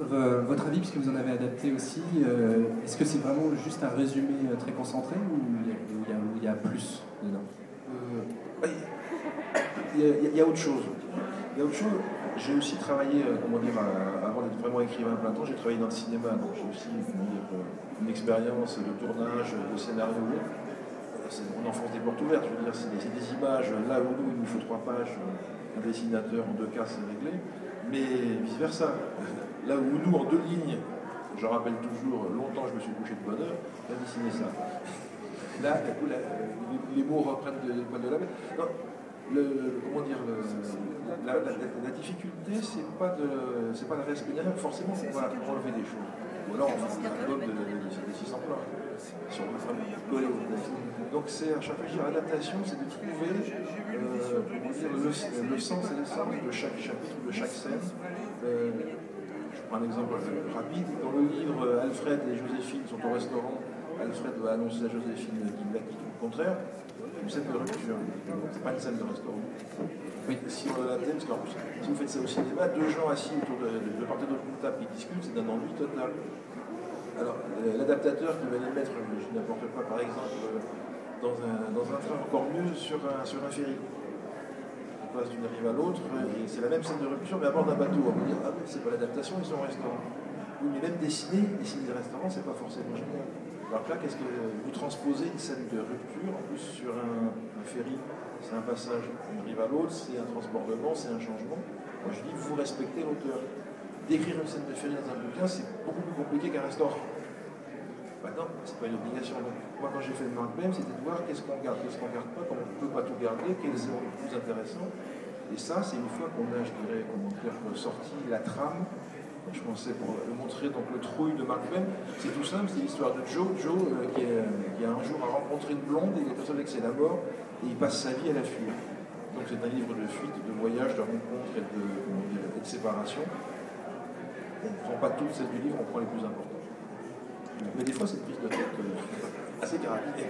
Votre avis, puisque vous en avez adapté aussi, est-ce que c'est vraiment juste un résumé très concentré ou il y a plus dedans? Il y a autre chose. Il y a autre chose. J'ai aussi travaillé, comment dire, avant d'être vraiment écrivain à plein temps, j'ai travaillé dans le cinéma, donc j'ai aussi une expérience de tournage, de scénario. C'est mon enfance des portes ouvertes, je veux dire, c'est des images, là où nous, il nous faut 3 pages, un dessinateur en 2 cas, c'est réglé, mais vice-versa. Là où nous, en 2 lignes, je rappelle toujours, longtemps je me suis couché de bonne heure, j'ai dessiné ça. Là, les mots reprennent des poils de la bête. Non, comment dire, la difficulté, c'est pas le respect derrière, forcément on va enlever des choses. Ou alors on fait un album des 600 plats, si on veut vraiment coller au texte. Donc c'est à chaque fois, l'adaptation, c'est de trouver le sens et l'essence de chaque chapitre, de chaque scène. Je prends un exemple rapide. Dans le livre, Alfred et Joséphine sont au restaurant. Alfred va annoncer à Joséphine qu'il la quitte, au contraire. Une scène de rupture. C'est pas une scène de restaurant. Oui. Si on a la thème, parce que si vous faites ça au cinéma, 2 gens assis autour de part et d'autre d'une table qui discutent, c'est d'un ennui total. Alors, l'adaptateur qui va les mettre, je n'importe quoi, par exemple, dans un train, encore mieux sur un ferry. Il passe d'une rive à l'autre, et c'est la même scène de rupture, mais à bord d'un bateau. On va dire, ah oui, c'est pas l'adaptation, ils sont au restaurant. Oui, mais même dessiner des restaurants, c'est pas forcément génial. Alors là, qu'est-ce que vous transposez une scène de rupture, en plus sur un ferry, c'est un passage d'une rive à l'autre, c'est un transbordement, c'est un changement. Moi je dis, vous respectez l'auteur. D'écrire une scène de ferry dans un bouquin, c'est beaucoup plus compliqué qu'un restaurant. Bah non, c'est pas une obligation. Donc, moi quand j'ai fait le Mark Bem, c'était de voir qu'est-ce qu'on garde pas, comme on ne peut pas tout garder, quels sont les plus intéressants. Et ça, c'est une fois qu'on a, je dirais, sorti la trame. Je pensais pour le montrer, donc le trouille de Mark Twain, c'est tout simple, c'est l'histoire de Joe, qui a un jour rencontré une blonde et il est persuadé que c'est la mort et il passe sa vie à la fuir. Donc c'est un livre de fuite, de voyage, de rencontre et de séparation. On ne prend pas toutes celles du livre, on prend les plus importantes. Mais des fois c'est une prise de tête assez caractéristique.